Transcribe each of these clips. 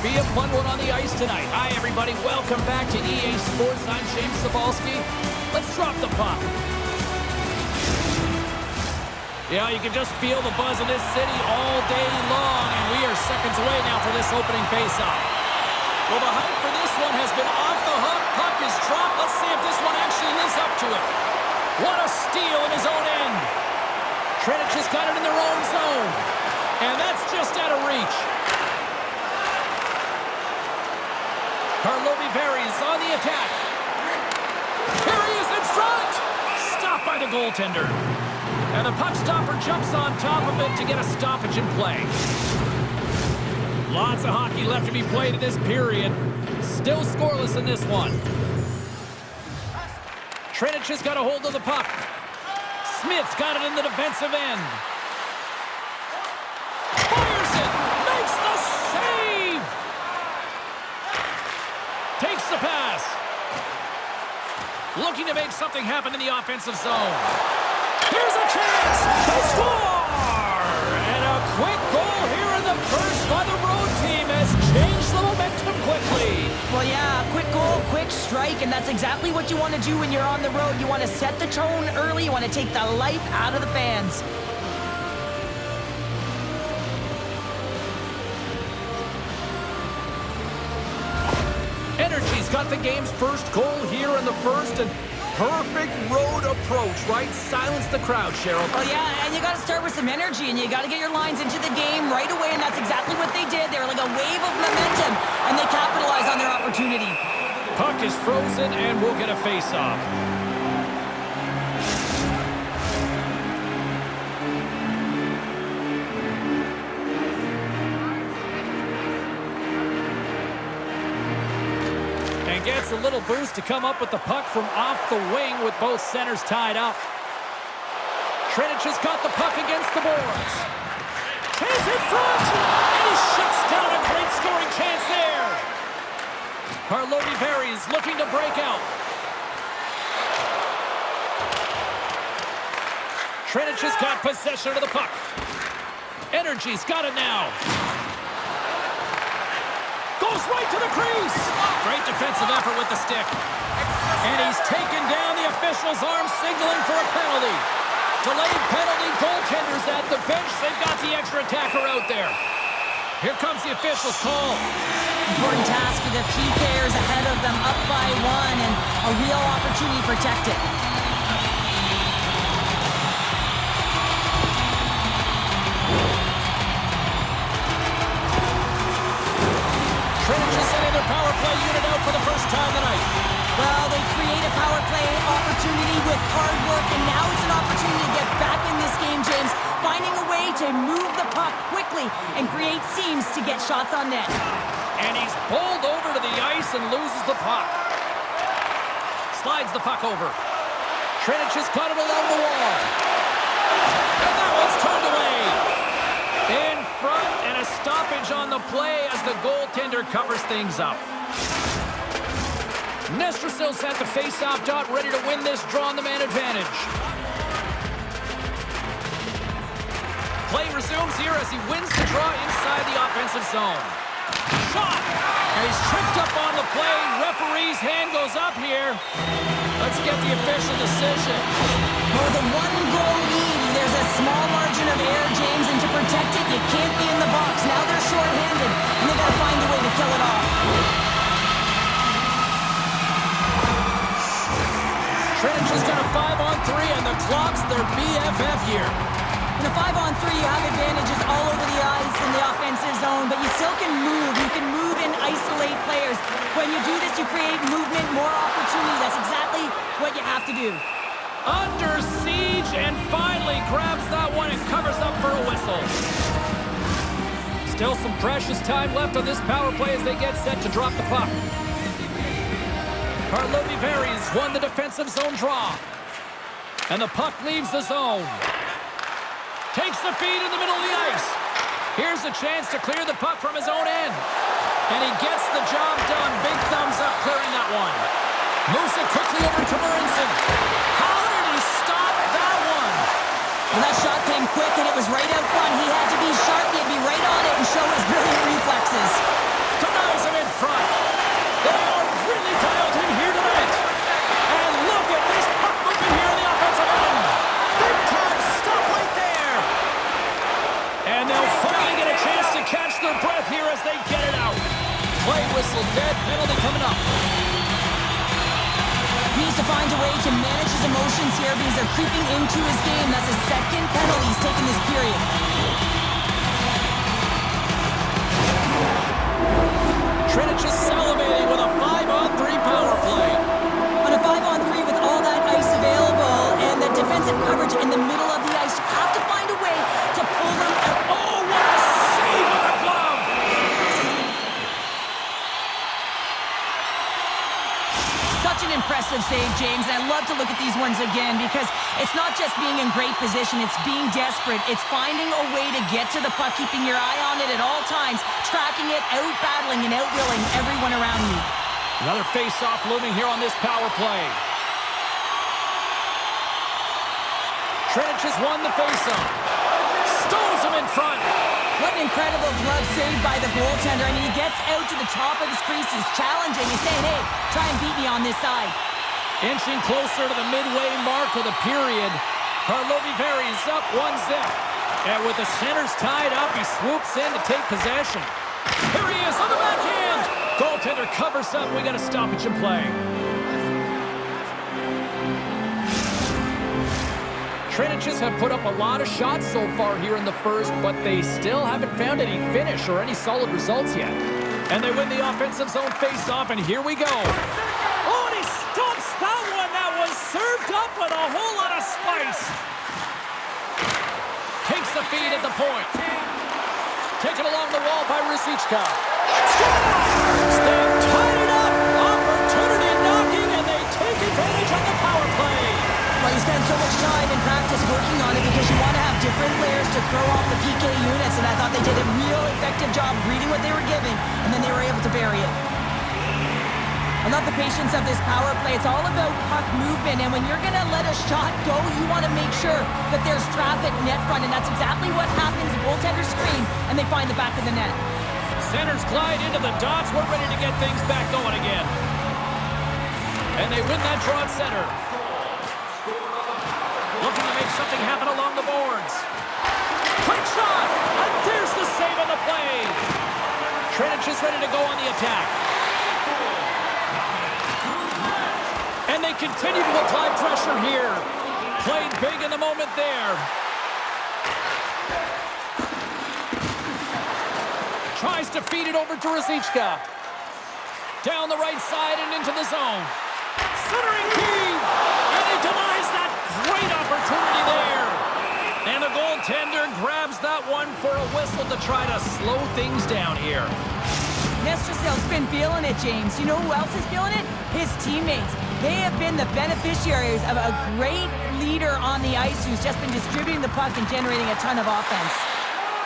be a fun one on the ice tonight. Hi, everybody. Welcome back to EA Sports. I'm James Cybulski. Let's drop the puck. Yeah, you can just feel the buzz in this city all day long, and we are seconds away now for this opening faceoff. Well, the hype for this one has been off the hook. Puck is dropped. Let's see if this one actually lives up to it. What a steal in his own end. Třinec has got it in their own zone, and that's just out of reach. Karlovy varies on the attack. Here he is in front. Stopped by the goaltender. And the puck stopper jumps on top of it to get a stoppage in play. Lots of hockey left to be played in this period. Still scoreless in this one. Třinec has got a hold of the puck. Smith's got it in the defensive end. Fires it! Makes the save! Takes the pass. Looking to make something happen in the offensive zone. Here's a chance to score! And a quick goal here in the first by the road team has changed the momentum quickly. Well, yeah, quick goal, quick strike, and that's exactly what you want to do when you're on the road. You want to set the tone early. You want to take the life out of the fans. Energy's got the game's first goal here in the first, and perfect road approach, right? Silence the crowd, Cheryl. Oh, yeah, and you got to start with some energy, and you got to get your lines into the game right away, and that's exactly what they did. They were like a wave of momentum, and they capitalized on their opportunity. Puck is frozen, and we'll get a face-off. Gets a little boost to come up with the puck from off the wing with both centers tied up. Třinec has got the puck against the boards. Chance in front! And he shuts down a great scoring chance there. Karlovy varies, looking to break out. Třinec has got possession of the puck. Energy's got it now. Goes right to the crease. Great defensive effort with the stick. And he's taken down the official's arm, signaling for a penalty. Delayed penalty, goaltenders at the bench. They've got the extra attacker out there. Here comes the official's call. Important task for the key players ahead of them, up by one, and a real opportunity to protect it. Třinec is sending their power play unit out for the first time tonight. Well, they create a power play opportunity with hard work, and now it's an opportunity to get back in this game, James, finding a way to move the puck quickly and create seams to get shots on net. And he's bowled over to the ice and loses the puck. Slides the puck over. Třinec has caught it along the wall. And that one's turned away. In front, and a stoppage on the play as the goaltender covers things up. Nestrasil's at the face-off dot, ready to win this draw on the man advantage. Play resumes here as he wins the draw inside the offensive zone. Shot! And he's tripped up on the play. Referee's hand goes up here. Let's get the official decision. For the one-goal lead, there's a small margin of error, James, and to protect it, you can't be in the box. Now they're short-handed, and they got to find a way to kill it off. Třinec has got a 5-on-3, and the clock's their BFF here. In a 5-on-3, you have advantages all over the ice in the offensive zone, but you still can move. You can move and isolate players. When you do this, you create movement, more opportunity. That's exactly what you have to do. Under siege, and finally grabs that one and covers up for a whistle. Still some precious time left on this power play as they get set to drop the puck. Karlovy varies, won the defensive zone draw. And the puck leaves the zone. Takes the feed in the middle of the ice. Here's a chance to clear the puck from his own end. And he gets the job done. Big thumbs up clearing that one. Moves it quickly over to Marinson. How did he stop that one? Well, that shot came quick, and it was right out front. He had to be sharp. He had to be right on it and show his brilliant reflexes. To whistle dead. Penalty coming up. He needs to find a way to manage his emotions here because they're creeping into his game. That's his second penalty he's taken this period. Třinec is salivating with a 5-on-3 power play. On a 5-on-3 with all that ice available and the defensive coverage in the middle of the ice, you have to find a way to pull them out. Oh, what a save with the glove! Such an impressive save, James, and I love to look at these ones again because it's not just being in great position, it's being desperate. It's finding a way to get to the puck, keeping your eye on it at all times, tracking it, out-battling and out-willing everyone around you. Another face-off looming here on this power play. Třinec has won the face-off. Stones him in front. What an incredible glove save by the goaltender. I mean, he gets out to the top of his crease. He's challenging. He's saying, hey, try and beat me on this side. Inching closer to the midway mark of the period. Karlovy varies up 1-0. And with the centers tied up, he swoops in to take possession. Here he is on the backhand. Goaltender covers up. We got a stoppage in play. Třinec have put up a lot of shots so far here in the first, but they still haven't found any finish or any solid results yet. And they win the offensive zone face-off, and here we go. Oh, and he stumps that one. That was served up with a whole lot of spice. Takes the feed at the point. Taken along the wall by Ruzicka. They've tied it up. Opportunity knocking, and they take advantage of the power play. Well, you spend so much time in practice working on it because you want to have different layers to throw off the PK units, and I thought they did a real effective job reading what they were given, and then they were able to bury it. I love the patience of this power play. It's all about puck movement, and when you're going to let a shot go, you want to make sure that there's traffic net front, and that's exactly what happens. The goaltenders scream, and they find the back of the net. Centers glide into the dots. We're ready to get things back going again. And they win that draw at center. Looking to make something happen along the boards. Quick shot! And there's the save on the play. Třinec is ready to go on the attack. And they continue to apply pressure here. Played big in the moment there. Tries to feed it over to Ruzicka. Down the right side and into the zone. Centering key! And he denies that great opportunity there. And the goaltender grabs that one for a whistle to try to slow things down here. Nestrasil's been feeling it, James. You know who else is feeling it? His teammates. They have been the beneficiaries of a great leader on the ice who's just been distributing the puck and generating a ton of offense.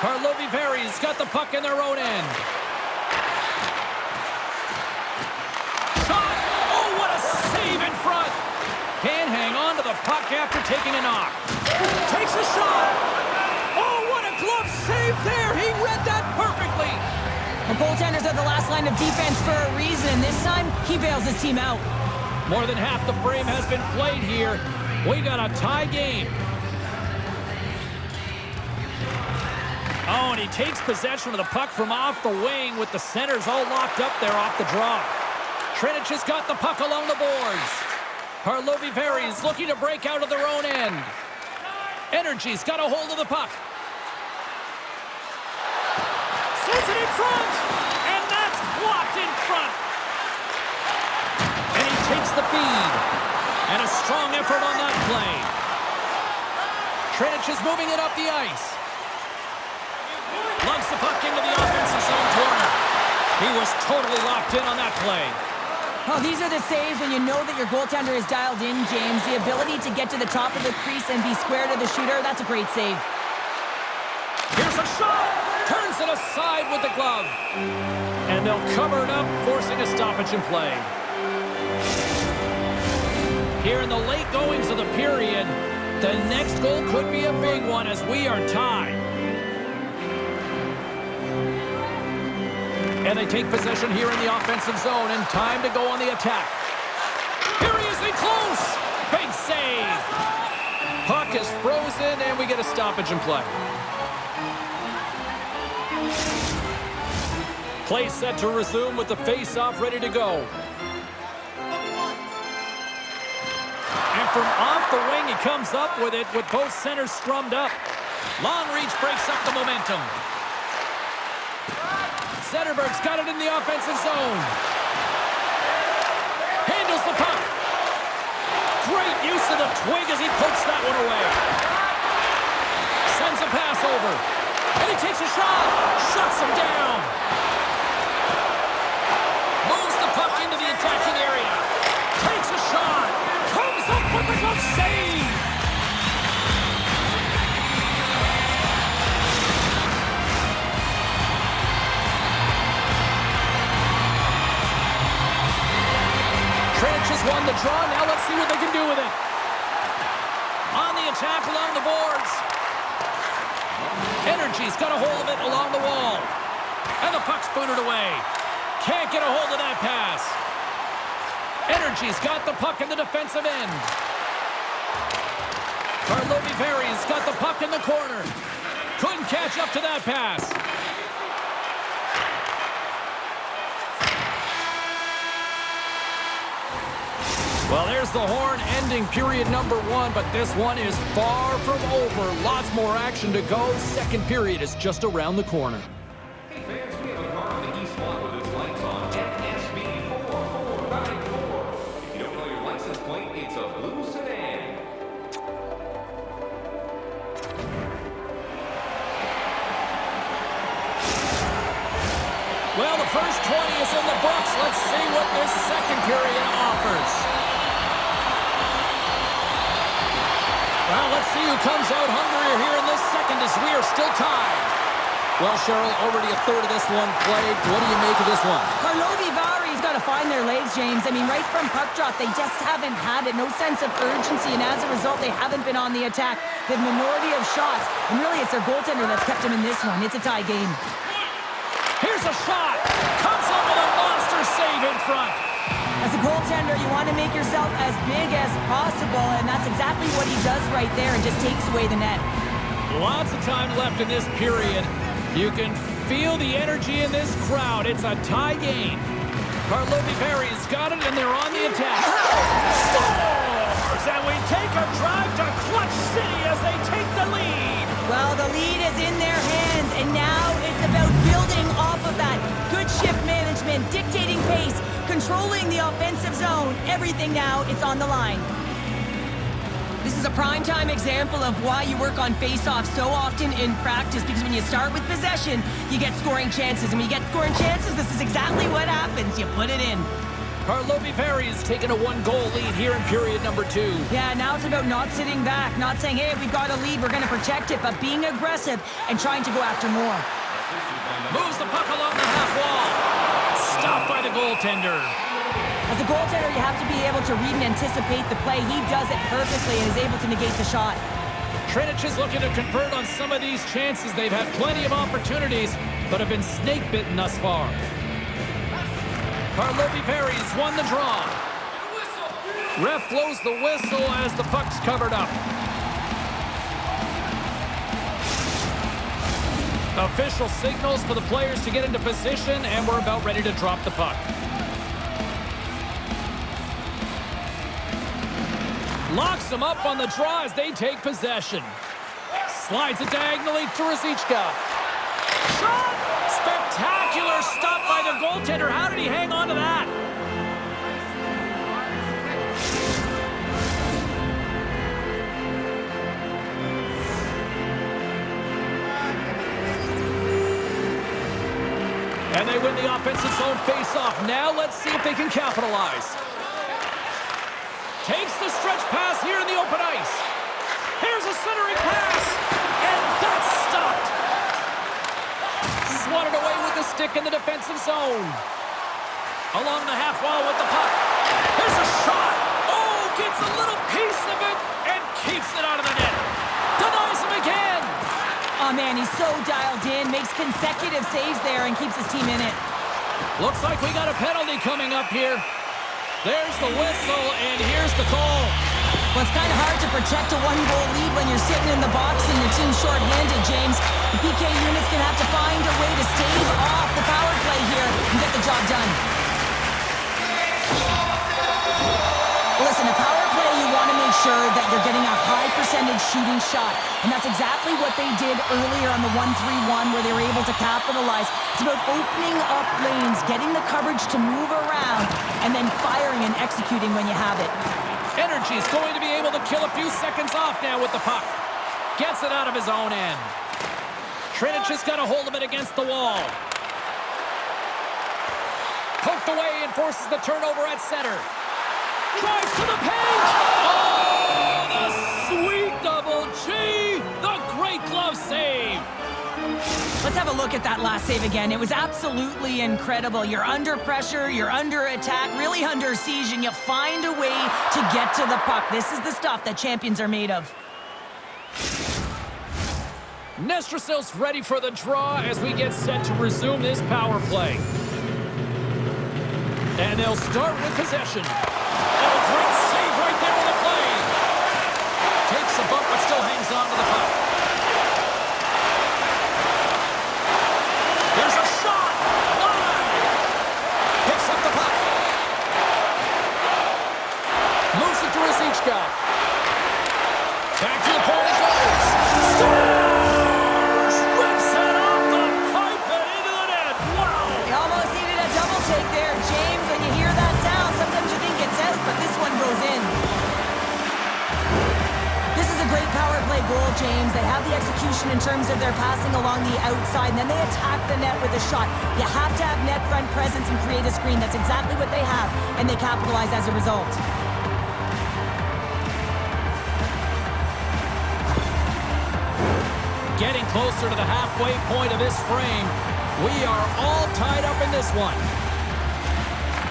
Karlovy varies, got the puck in their own end. Shot! Oh, what a save in front! Can't hang on to the puck after taking a knock. Takes a shot! Oh, what a glove save there! He read that perfectly! The goaltenders are the last line of defense for a reason. This time, he bails his team out. More than half the frame has been played here. We got a tie game. Oh, and he takes possession of the puck from off the wing with the centers all locked up there off the draw. Třinec has got the puck along the boards. Karlovy varies, looking to break out of their own end. Energy's got a hold of the puck. Sends it in front, and that's blocked in front. And he takes the feed, and a strong effort on that play. Třinec is moving it up the ice. Lugs the puck into the offensive zone corner. He was totally locked in on that play. Oh, these are the saves when you know that your goaltender is dialed in, James. The ability to get to the top of the crease and be square to the shooter, that's a great save. Here's a shot! Turns it aside with the glove. And they'll cover it up, forcing a stoppage in play. Here in the late goings of the period, the next goal could be a big one as we are tied. And they take possession here in the offensive zone, and time to go on the attack. Here he is in close! Big save! Puck is frozen, and we get a stoppage in play. Play set to resume with the face-off ready to go. And from off the wing, he comes up with it with both centers strummed up. Long reach breaks up the momentum. Zetterberg's got it in the offensive zone. Handles the puck. Great use of the twig as he pokes that one away. Sends a pass over. And he takes a shot. Shuts him down. Moves the puck into the attacking area. Takes a shot. Comes up with the glove save. Trench has won the draw. Now let's see what they can do with it. On the attack along the boards. Energy's got a hold of it along the wall. And the puck's booted away. Can't get a hold of that pass. Energy's got the puck in the defensive end. Karlovy-Vary's got the puck in the corner. Couldn't catch up to that pass. Well, there's the horn ending period number 1, but this one is far from over. Lots more action to go. Second period is just around the corner. Hey fans, we have a car on the east lot with its lights on FSB 4494. If you don't know your license plate, it's a blue sedan. Well, the first 20 is in the books. Let's see what this second period offers. Well, let's see who comes out hungrier here in this second as we are still tied. Well, Cheryl, already a third of this one played. What do you make of this one? Karlovy-Vary's got to find their legs, James. I mean, right from puck drop, they just haven't had it. No sense of urgency, and as a result, they haven't been on the attack. The minority of shots, and really it's their goaltender that's kept them in this one. It's a tie game. Here's a shot. Comes up with a monster save in front. As a goaltender, you want to make yourself as big as possible, and that's exactly what he does right there and just takes away the net. Lots of time left in this period. You can feel the energy in this crowd. It's a tie game. Karlovy-Vary's got it, and they're on the attack. Scores! And we take a drive to Clutch City as they take the lead. Well, the lead is in their hands, and now it's about building off of that. Good shift management, dictating pace, controlling the offensive zone. Everything now, it's on the line. This is a primetime example of why you work on face-offs so often in practice, because when you start with possession, you get scoring chances. And when you get scoring chances, this is exactly what happens. You put it in. Karlovy-Vary's taken a 1-goal lead here in period number 2. Yeah, now it's about not sitting back, not saying, hey, we've got a lead, we're going to protect it, but being aggressive and trying to go after more. Moves the puck along the half wall. Stopped by the goaltender. As a goaltender, you have to be able to read and anticipate the play. He does it perfectly and is able to negate the shot. Trench is looking to convert on some of these chances. They've had plenty of opportunities, but have been snake-bitten thus far. Karlovy-Vary's won the draw. Ref blows the whistle as the puck's covered up. Official signals for the players to get into position, and we're about ready to drop the puck. Locks them up on the draw as they take possession. Slides it diagonally to Ruzicka. Shot! Spectacular stop by the goaltender. How did he hang on to that? And they win the offensive zone face-off. Now let's see if they can capitalize. Takes the stretch pass here in the open ice. Here's a centering pass. And that's stopped. Swatted away with the stick in the defensive zone. Along the half wall with the puck. Here's a shot. Oh, gets a little piece of it and keeps it out of the net. Denies him again. Oh, man, he's so dialed in. Makes consecutive saves there and keeps his team in it. Looks like we got a penalty coming up here. There's the whistle, and here's the call. Well, it's kind of hard to protect a one-goal lead when you're sitting in the box and your team's short-handed, James. The PK unit's going to have to find a way to stave off the power play here and get the job done. Listen, a power play, you want to make sure that you're getting a high percentage shooting shot. And that's exactly what they did earlier on the 1-3-1 where they were able to capitalize. It's about opening up lanes, getting the coverage to move around, and then firing and executing when you have it. Energy's going to be able to kill a few seconds off now with the puck. Gets it out of his own end. Třinec has got a hold of it against the wall. Poked away and forces the turnover at center. Drives to the paint! Oh, the sweet double G! The great glove save! Let's have a look at that last save again. It was absolutely incredible. You're under pressure, you're under attack, really under siege, and you find a way to get to the puck. This is the stuff that champions are made of. Nestrasil's ready for the draw as we get set to resume this power play. And they'll start with possession. Oh, great save right there on the play. Takes a bump but still hangs on to the puck. There's a shot! Line! Picks up the puck. Moves it to Ruzicka. Back to the point it goes. Scores! Rips it off the pipe and into the net. Wow! You almost needed a double take there, James. When you hear that sound, sometimes you think it's out, but this one goes in. This is a great power play goal, James. They have the execution in terms of their passing along the outside, and then they attack the net with a shot. You have to have net front presence and create a screen. That's exactly what they have, and they capitalize as a result. Getting closer to the halfway point of this frame. We are all tied up in this one.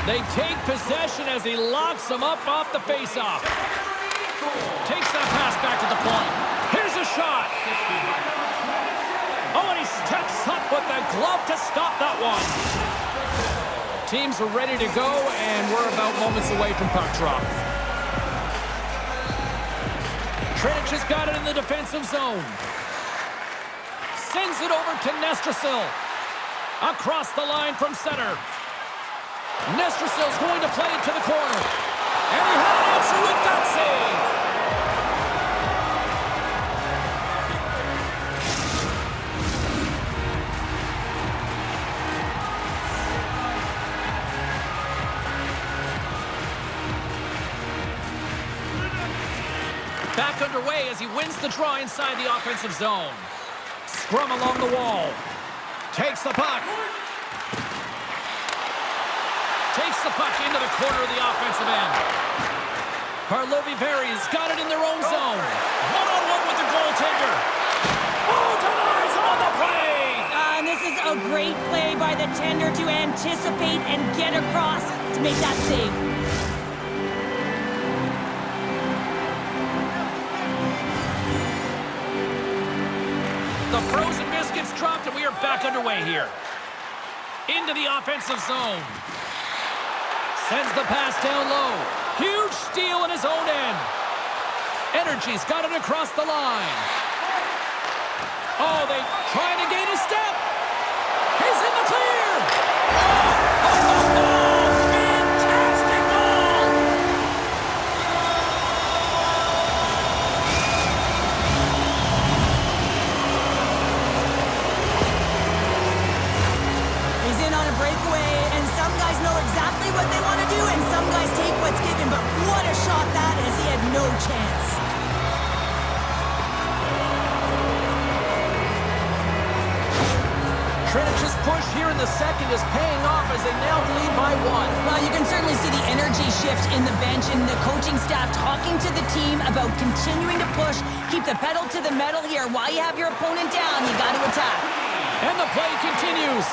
They take possession as he locks them up off the faceoff. Takes that pass back to the point. Here's a shot. Oh, and he steps up with the glove to stop that one. Teams are ready to go, and we're about moments away from puck drop. Třinec has got it in the defensive zone. Sends it over to Nestrasil. Across the line from center. Nestrasil's going to play it to the corner. And he had an answer with that save. Back underway as he wins the draw inside the offensive zone. Scrum along the wall. Takes the puck. Takes the puck into the corner of the offensive end. Karlovy-Vary's got it in their own zone. One-on-one with the goaltender. Oh, denies him on the play! And this is a great play by the tender to anticipate and get across to make that save. The frozen biscuits dropped, and we are back underway here. Into the offensive zone. Sends the pass down low. Huge steal in his own end. Energy's got it across the line. Oh, they trying to gain a step. He's in the clear. Fantastic goal. He's in on a breakaway, and some guys know exactly what they want to do, and some guys take what's given, but what a shot that is. He had no chance. Třinec's push here in the second is paying off as they now lead by one. Well, you can certainly see the energy shift in the bench and the coaching staff talking to the team about continuing to push, keep the pedal to the metal here. While you have your opponent down, you got to attack. And the play continues.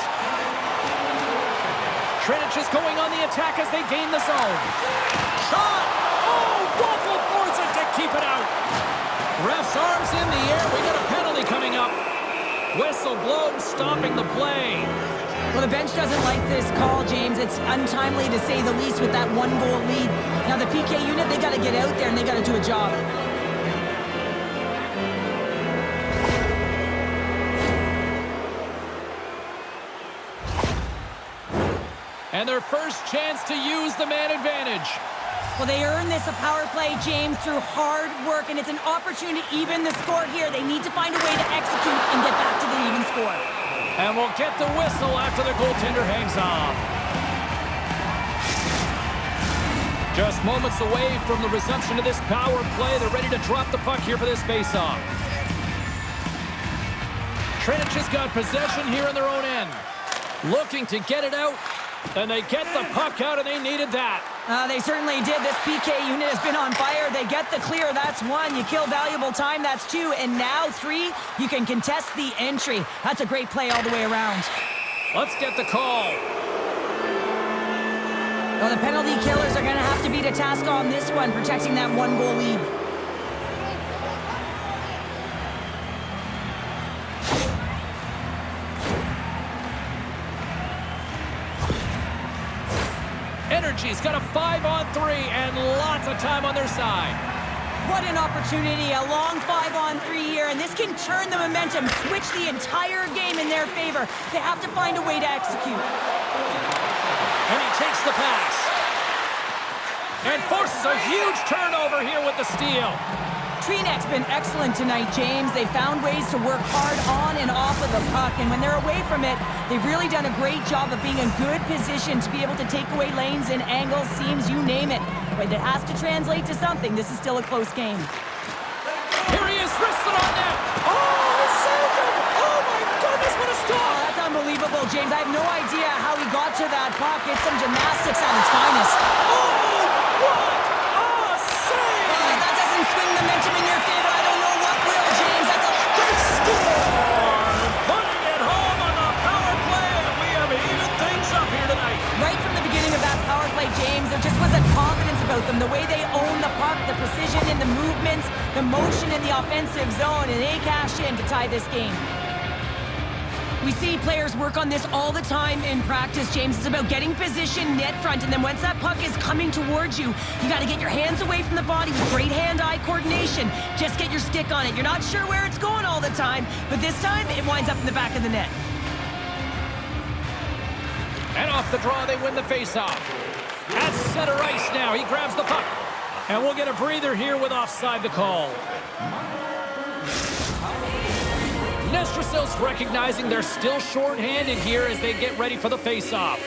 Třinec is going on the attack as they gain the zone. Shot! Oh, Waffle boards it to keep it out. Ref's arms in the air. We got a penalty coming up. Whistle blown, stopping the play. Well, the bench doesn't like this call, James. It's untimely to say the least with that 1-goal lead. Now, the PK unit, they got to get out there and they got to do a job. And their first chance to use the man advantage. Well, they earn this a power play, James, through hard work, and it's an opportunity to even the score here. They need to find a way to execute and get back to the even score. And we'll get the whistle after the goaltender hangs off. Just moments away from the resumption of this power play. They're ready to drop the puck here for this face-off. Třinec has got possession here in their own end. Looking to get it out. And they get the puck out, and they needed that. They certainly did. This PK unit has been on fire. They get the clear. That's 1. You kill valuable time. That's 2. And now 3, you can contest the entry. That's a great play all the way around. Let's get the call. Well, the penalty killers are going to have to beat a task on this one, protecting that 1-goal lead. Energy's got a 5-on-3 and lots of time on their side. What an opportunity, a long 5-on-3 here, and this can turn the momentum, switch the entire game in their favor. They have to find a way to execute. And he takes the pass. And forces a huge turnover here with the steal. Třinec's been excellent tonight, James. They found ways to work hard on and off of the puck, and when they're away from it, they've really done a great job of being in good position to be able to take away lanes and angles, seams, you name it. But it has to translate to something. This is still a close game. Here he is, wristed on net. Oh, saved him! Oh my goodness, what a stop! Oh, that's unbelievable, James. I have no idea how he got to that puck. It's some gymnastics at its finest. Oh, what a save! That doesn't swing momentum in your favor. I don't know what will, James. That's a They score! Putting it home on the power play, and we have even things up here tonight. right from the beginning of that power play, James. There just was a confidence about them. The way they own the puck, the precision in the movements, the motion in the offensive zone, and they cash in to tie this game. We see players work on this all the time in practice, James. It's about getting position net front, and then once that puck is coming towards you, you got to get your hands away from the body with great hand-eye coordination. Just get your stick on it. You're not sure where it's going all the time, but this time it winds up in the back of the net. And off the draw, they win the face-off. At center ice now, he grabs the puck. And we'll get a breather here with offside the call. Nestrasil's recognizing they're still short-handed here as they get ready for the face-off.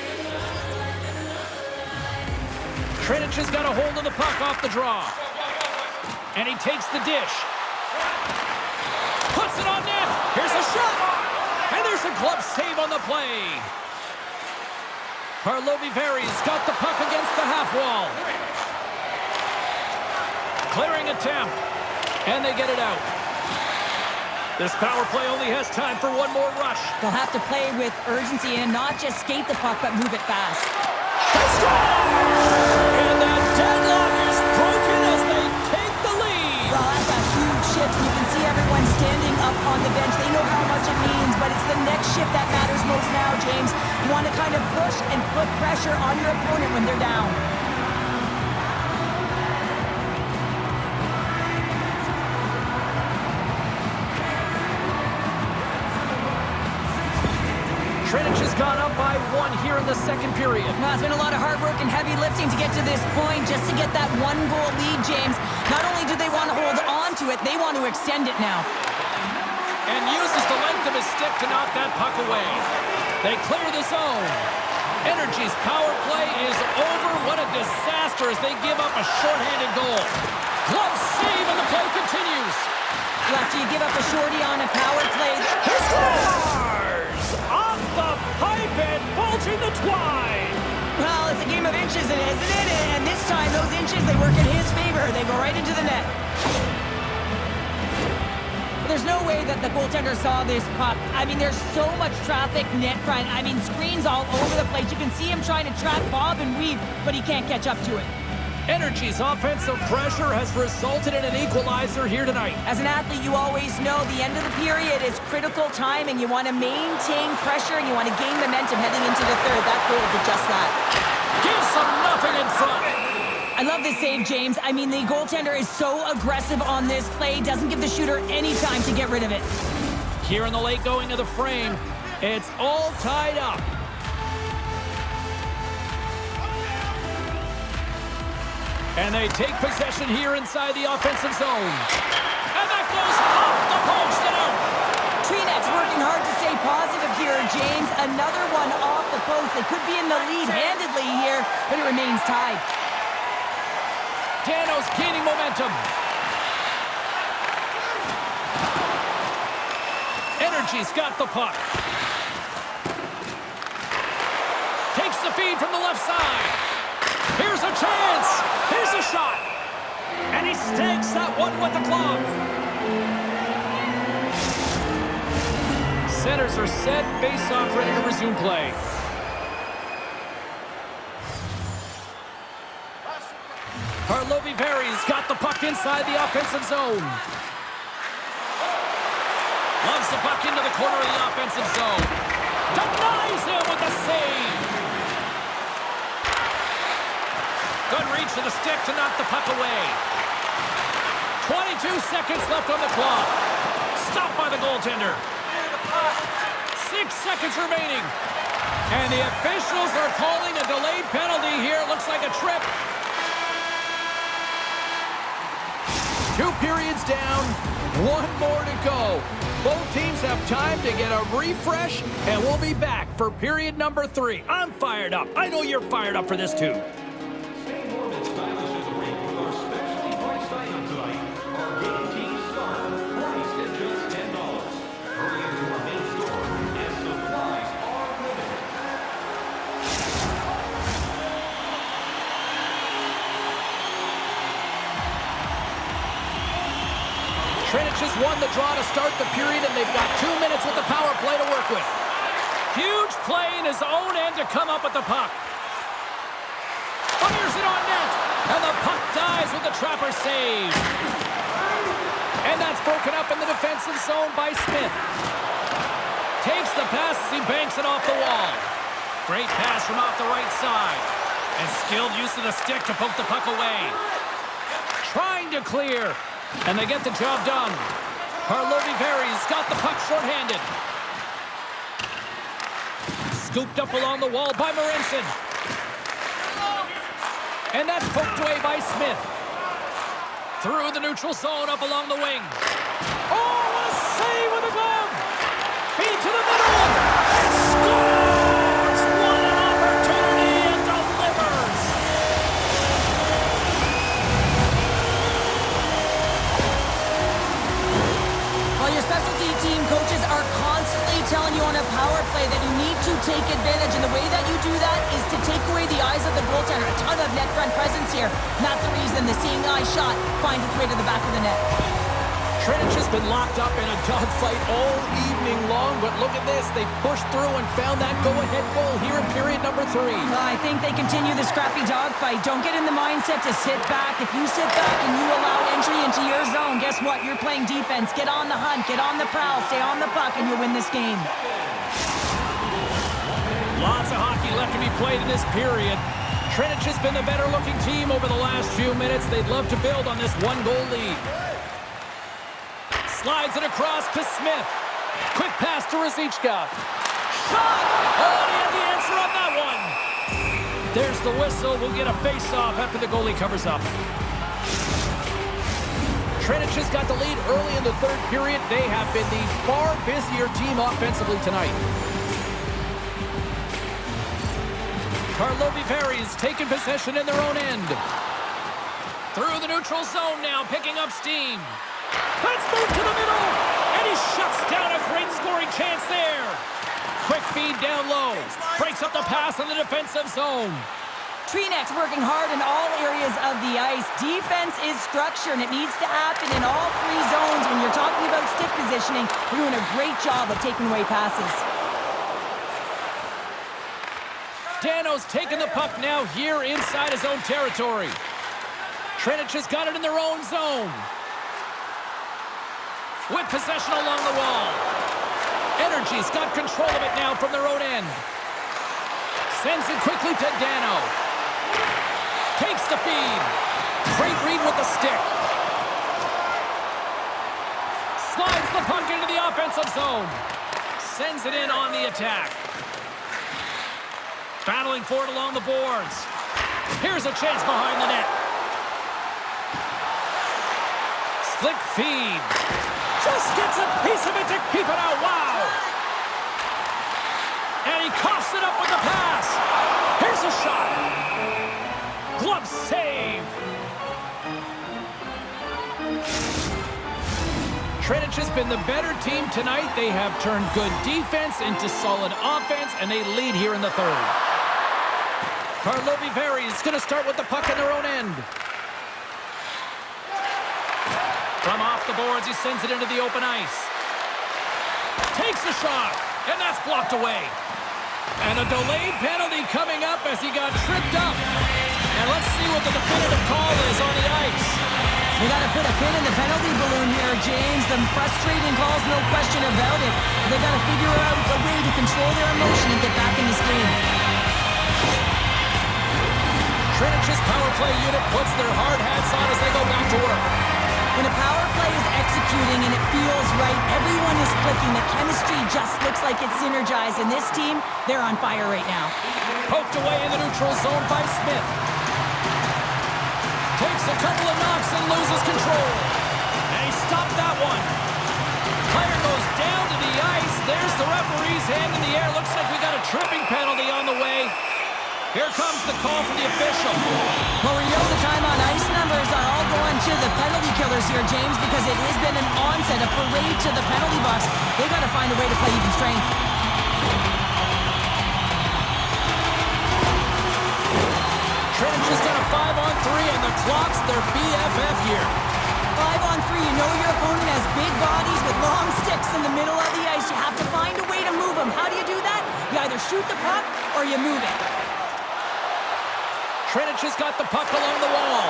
Třinec has got a hold of the puck off the draw. And he takes the dish. Puts it on net. Here's a shot. And there's a glove save on the play. Karlovy-Vary's got the puck against the half wall. Clearing attempt. And they get it out. This power play only has time for one more rush. They'll have to play with urgency and not just skate the puck, but move it fast. They score! And that deadlock is broken as they take the lead. Well, that's a huge shift. You can see everyone standing up on the bench. They know how much it means, but it's the next shift that matters most now, James. You want to kind of push and put pressure on your opponent when they're down. Třinec has gone up by one here in the second period. Well, it's been a lot of hard work and heavy lifting to get to this point, just to get that one-goal lead, James. Not only do they want to hold on to it, they want to extend it now. And uses the length of his stick to knock that puck away. They clear the zone. Energy's power play is over. What a disaster as they give up a shorthanded goal. Glove save and the play continues. Well, after you give up a shorty on a power play, He scores! Off the pipe and bulging the twine. well, it's a game of inches, isn't it? And this time, those inches, they work in his favor. They go right into the net. There's no way that the goaltender saw this puck. I mean, there's so much traffic net front. I mean, screens all over the place. You can see him trying to track, bob, and weave, but he can't catch up to it. Energy's offensive pressure has resulted in an equalizer here tonight. As an athlete, you always know the end of the period is critical time, and you want to maintain pressure, and you want to gain momentum heading into the third. That goal did just that. Gives them nothing in front. I love this save, James. I mean, the goaltender is so aggressive on this play, doesn't give the shooter any time to get rid of it. Here in the late going of the frame, it's all tied up. And they take possession here inside the offensive zone. And that goes off the post and out. Třinec working hard to stay positive here, James. Another one off the post. They could be in the lead handedly here, but it remains tied. Dano's gaining momentum. Energy's got the puck. Takes the feed from the left side. Here's a chance. Here's a shot. And he stakes that one with the glove. Centers are set. Face-off ready to resume play. Karlovy-Vary's got the puck inside the offensive zone. Loves the puck into the corner of the offensive zone. Denies him with the save. Good reach to the stick to knock the puck away. 22 seconds left on the clock. Stopped by the goaltender. 6 seconds remaining. And the officials are calling a delayed penalty here. Looks like a trip. 2 periods down, 1 more to go. Both teams have time to get a refresh, and we'll be back for period number 3. I'm fired up. I know you're fired up for this too. Stay warm and stylish as a rink with our specially priced item tonight. Our game team scarf, priced at just $10. Hurry into our main store as supplies are limited. Třinec has won the draw to start the period, and they've got 2 minutes with the power play to work with. Huge play in his own end to come up with the puck. Fires it on net, and the puck dies with the trapper save. And that's broken up in the defensive zone by Smith. Takes the pass as he banks it off the wall. Great pass from off the right side. And skilled use of the stick to poke the puck away. Trying to clear. And they get the job done. Karlovy-Vary's got the puck shorthanded. Scooped up along the wall by Morensen. And that's poked away by Smith. Through the neutral zone up along the wing. Oh, what a save with the glove! Feed to the middle. And scores! What an opportunity and delivers! Well, your specialty team coaches are constantly telling you on a power play that you need to take advantage, and the way that you do that is to take away the eyes of the goaltender. A ton of net front presence here, and that's the reason the seeing eye shot finds its way to the back of the net. Třinec has been locked up in a dogfight all evening long, but look at this. They pushed through and found that go-ahead goal here in period number 3. Well, I think they continue the scrappy dogfight. Don't get in the mindset to sit back. If you sit back and you allow entry into your zone, guess what? You're playing defense. Get on the hunt, get on the prowl, stay on the puck, and you'll win this game. Lots of hockey left to be played in this period. Třinec has been the better-looking team over the last few minutes. They'd love to build on this 1-goal lead. Slides it across to Smith. Quick pass to Ruzicka. Shot! Oh, he had the answer on that one. There's the whistle. We'll get a face-off after the goalie covers up. Třinec has got the lead early in the 3rd period. They have been the far busier team offensively tonight. Karlovy-Vary's taking possession in their own end. Through the neutral zone now, picking up steam. Let's move to the middle, and he shuts down a great scoring chance there. Quick feed down low, breaks up the pass in the defensive zone. Třinec working hard in all areas of the ice. Defense is structure, and it needs to happen in all 3 zones. When you're talking about stick positioning, you're doing a great job of taking away passes. Dano's taking the puck now here inside his own territory. Třinec has got it in their own zone. With possession along the wall. Energy's got control of it now from their own end. Sends it quickly to Dano. Takes the feed. Great read with the stick. Slides the puck into the offensive zone. Sends it in on the attack. Battling for it along the boards. Here's a chance behind the net. Slick feed. Just gets a piece of it to keep it out. Wow! And he coughs it up with the pass. Here's a shot. Glove save. Třinec has been the better team tonight. They have turned good defense into solid offense, and they lead here in the third. Karlovy is going to start with the puck in their own end. From off the boards, he sends it into the open ice. Takes the shot, and that's blocked away. And a delayed penalty coming up as he got tripped up. And let's see what the definitive call is on the ice. They got to put a pin in the penalty balloon here, James. The frustrating calls, no question about it. They got to figure out a way to control their emotion and get back in this game. Třinec's power play unit puts their hard hats on as they go back to work. When a power play is executing and it feels right, everyone is clicking. The chemistry just looks like it's synergized. And this team, they're on fire right now. Poked away in the neutral zone by Smith. Takes a couple of knocks and loses control. And he stopped that one. Player goes down to the ice. There's the referee's hand in the air. Looks like we got a tripping penalty on the way. Here comes the call from the official. Well, we know the time on ice numbers are all going to the penalty killers here, James, because it has been an onset, a parade to the penalty box. They got to find a way to play even strength. Třinec has got a 5-on-3, and the clock's their BFF here. 5-on-3, you know your opponent has big bodies with long sticks in the middle of the ice. You have to find a way to move them. How do you do that? You either shoot the puck or you move it. Třinec has got the puck along the wall.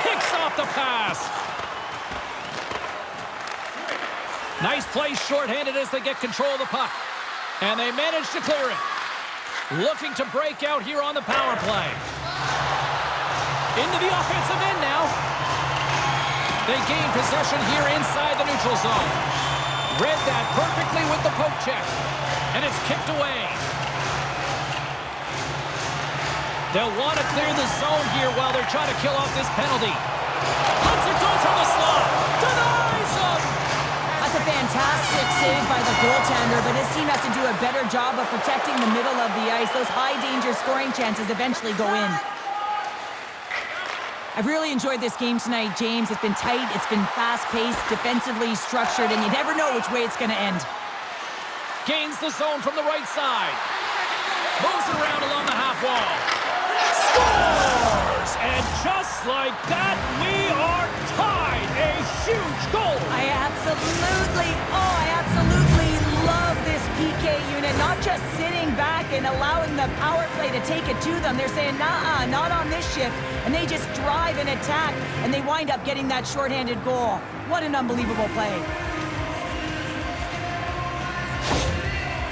Picks off the pass. Nice play shorthanded as they get control of the puck. And they manage to clear it. Looking to break out here on the power play. Into the offensive end now. They gain possession here inside the neutral zone. Read that perfectly with the poke check. And it's kicked away. They'll want to clear the zone here while they're trying to kill off this penalty. Lets it go from the slot. Denies him. That's a fantastic save by the goaltender, but his team has to do a better job of protecting the middle of the ice. Those high-danger scoring chances eventually go in. I've really enjoyed this game tonight, James. It's been tight, it's been fast-paced, defensively structured, and you never know which way it's going to end. Gains the zone from the right side. Moves it around along the half wall. Scores! And just like that, we are tied. A huge goal. I absolutely love this PK unit. Not just sitting back and allowing the power play to take it to them. They're saying, nah, not on this shift. And they just drive and attack, and they wind up getting that shorthanded goal. What an unbelievable play.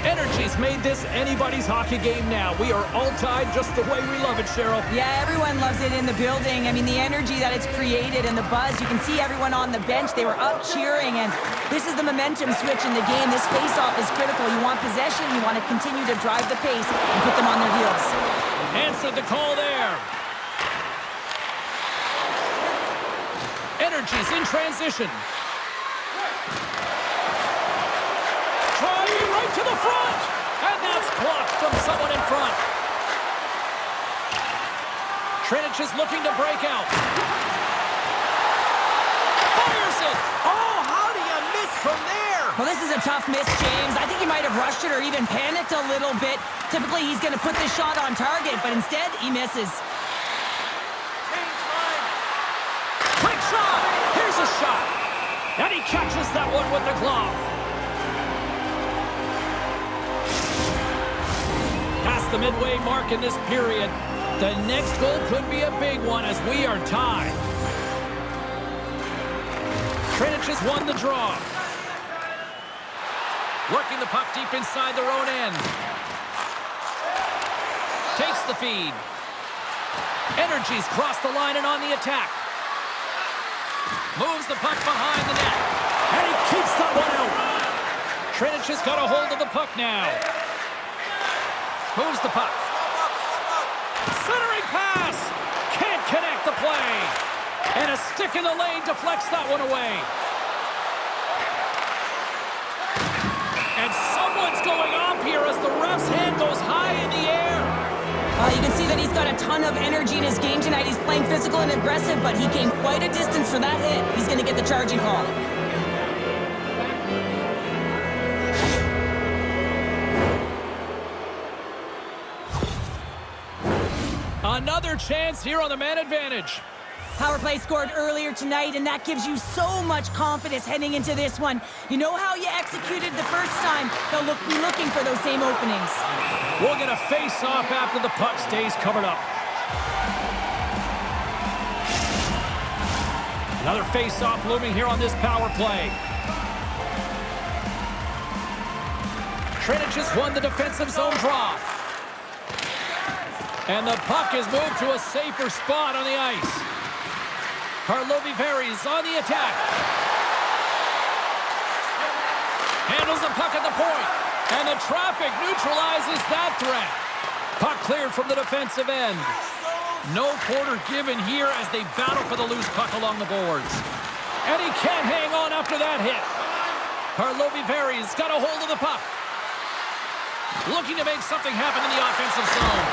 Energy's made this anybody's hockey game now. We are all tied just the way we love it, Cheryl. Yeah, everyone loves it in the building. I mean, the energy that it's created and the buzz. You can see everyone on the bench. They were up cheering, and this is the momentum switch in the game. This face-off is critical. You want possession. You want to continue to drive the pace and put them on their heels. Answered the call there. Energy's in transition. Trying right to the front, and that's blocked from someone in front. Třinec is looking to break out. Fires it! Oh, how do you miss from there? Well, this is a tough miss, James. I think he might have rushed it or even panicked a little bit. Typically, he's going to put this shot on target, but instead, he misses. Quick shot! Here's a shot! And he catches that one with the glove. Pass the midway mark in this period. The next goal could be a big one as we are tied. Třinec has won the draw. Working the puck deep inside their own end. Takes the feed. Energy's crossed the line and on the attack. Moves the puck behind the net. And he keeps that one out. Třinec has got a hold of the puck now. Moves the puck. Centering pass. Can't connect the play. And a stick in the lane deflects that one away. And someone's going off here as the ref's hand goes high in the air. You can see that he's got a ton of energy in his game tonight. He's playing physical and aggressive, but he came quite a distance for that hit. He's going to get the charging call. Another chance here on the man advantage. Power play scored earlier tonight, and that gives you so much confidence heading into this one. You know how you executed the first time. They'll be looking for those same openings. We'll get a face-off after the puck stays covered up. Another face-off looming here on this power play. Třinec has won the defensive zone draw. And the puck is moved to a safer spot on the ice. Karlovy varies on the attack. Handles the puck at the point. And the traffic neutralizes that threat. Puck cleared from the defensive end. No quarter given here as they battle for the loose puck along the boards. And he can't hang on after that hit. Karlovy varies got a hold of the puck. Looking to make something happen in the offensive zone.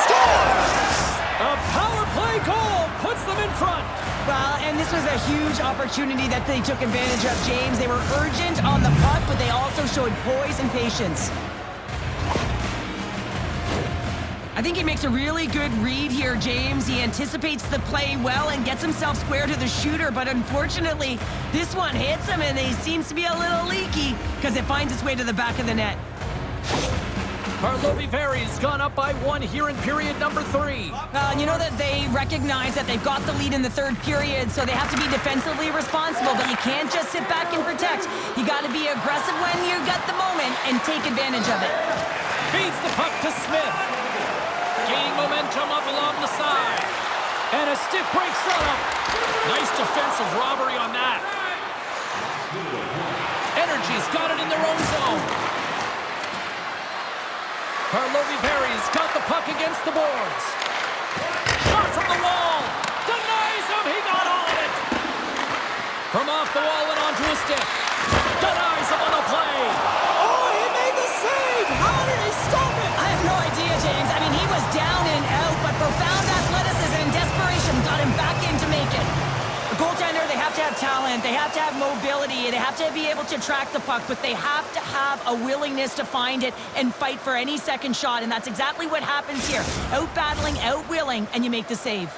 Scores! A power play goal puts them in front. Well, and this was a huge opportunity that they took advantage of, James. They were urgent on the puck, but they also showed poise and patience. I think he makes a really good read here, James. He anticipates the play well and gets himself square to the shooter, but unfortunately, this one hits him and he seems to be a little leaky because it finds its way to the back of the net. Karlovy varies gone up by 1 here in period number 3. You know that they recognize that they've got the lead in the third period, so they have to be defensively responsible, but you can't just sit back and protect. You got to be aggressive when you got the moment and take advantage of it. Feeds the puck to Smith. Gaining momentum up along the side. And a stick break setup. Nice defensive robbery on that. Energy's got it in their own zone. Karlovy varies got the puck against the boards. Shot from the wall. Denies him. He got all of it. From off the wall and onto a stick. Denies him on the play. Oh, he made the save. How did he stop it? I have no idea, James. I mean, he was down and out, but profound athleticism and desperation got him back in to make it. A goaltender, they have to have talent, they have to have mobility, they have to be able to track the puck, but they have to have a willingness to find it and fight for any second shot, and that's exactly what happens here. Out-battling, out-willing, and you make the save.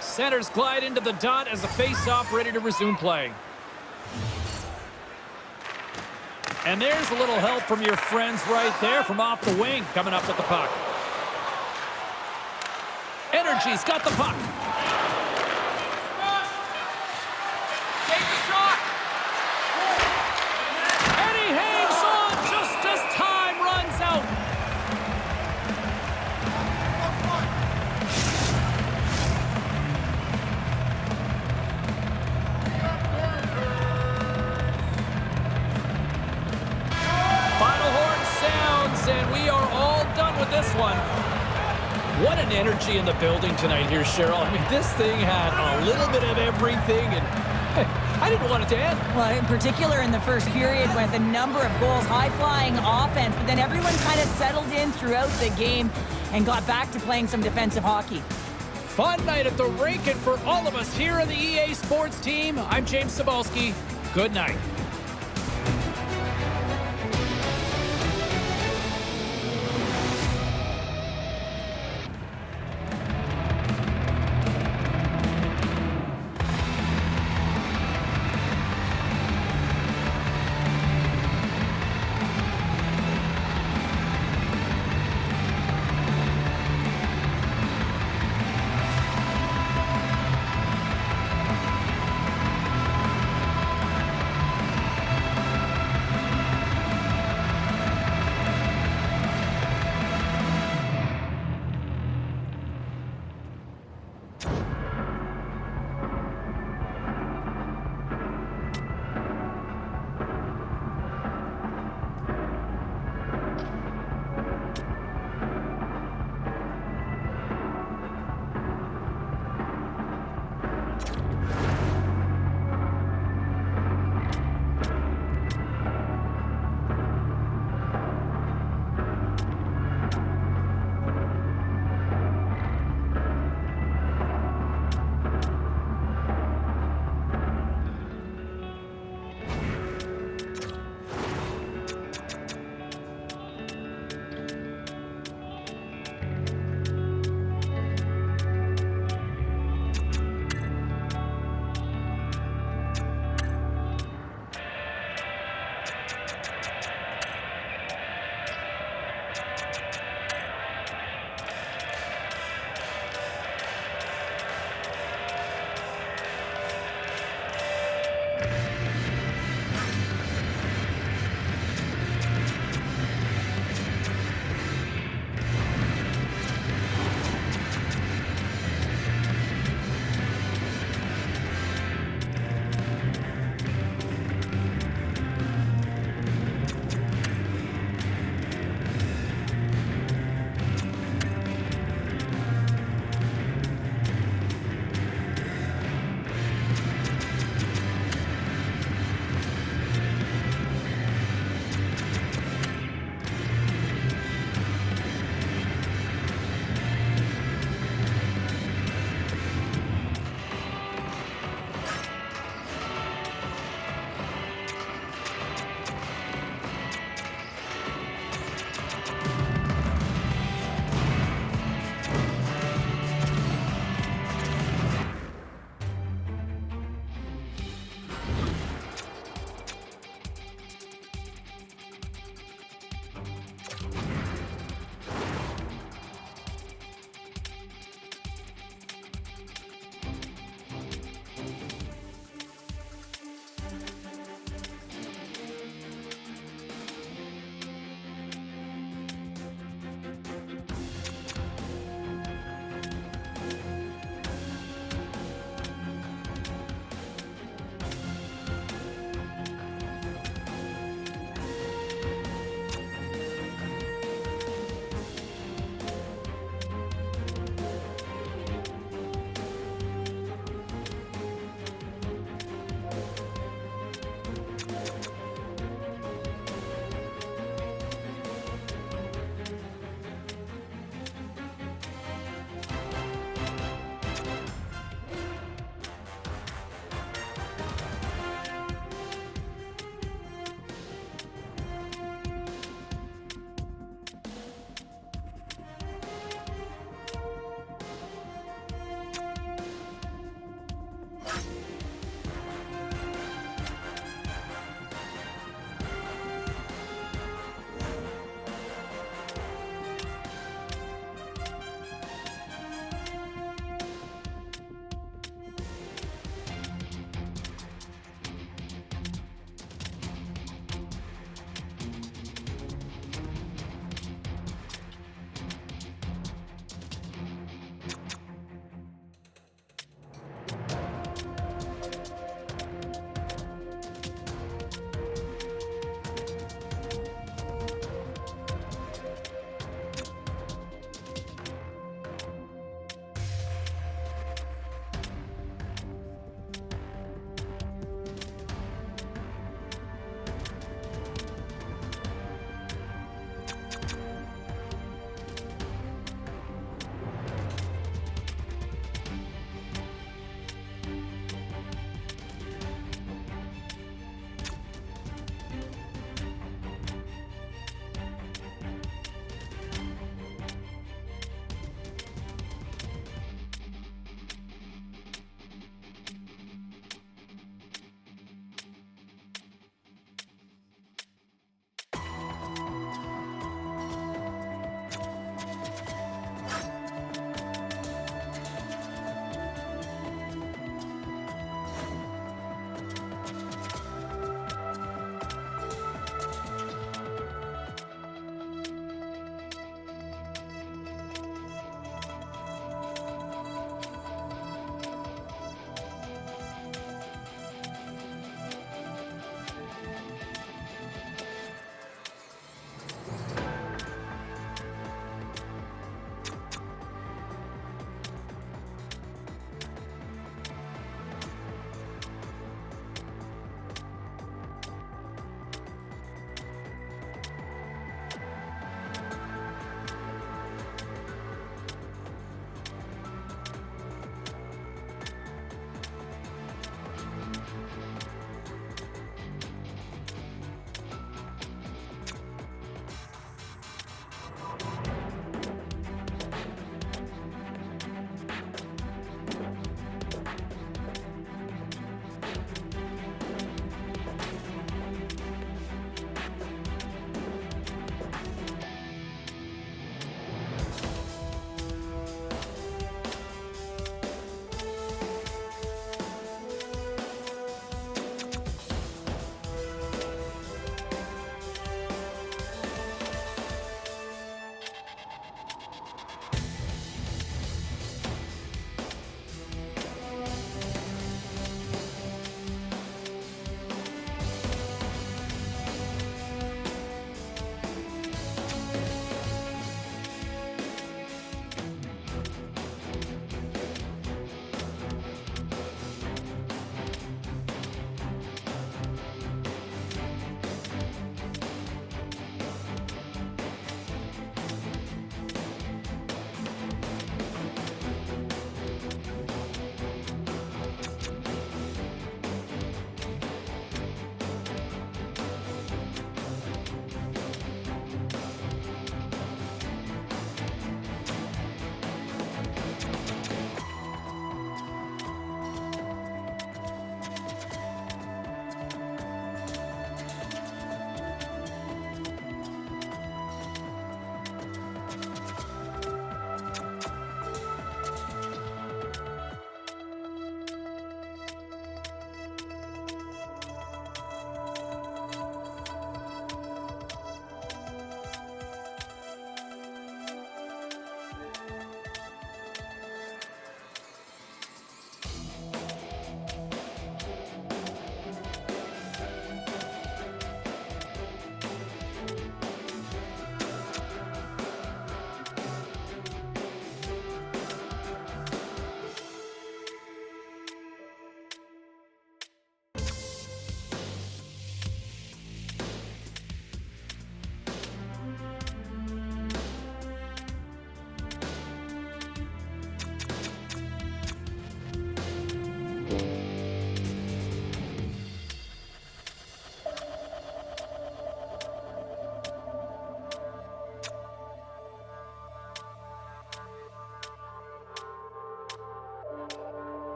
Centers glide into the dot as a face-off ready to resume play. And there's a little help from your friends right there from off the wing coming up with the puck. Energy's got the puck. And we are all done with this one. What an energy in the building tonight here, Cheryl. I mean, this thing had a little bit of everything, and I didn't want it to end. Well, in particular in the first period with a number of goals, high-flying offense, but then everyone kind of settled in throughout the game and got back to playing some defensive hockey. Fun night at the rink, and for all of us here in the EA Sports team, I'm James Cebulski. Good night.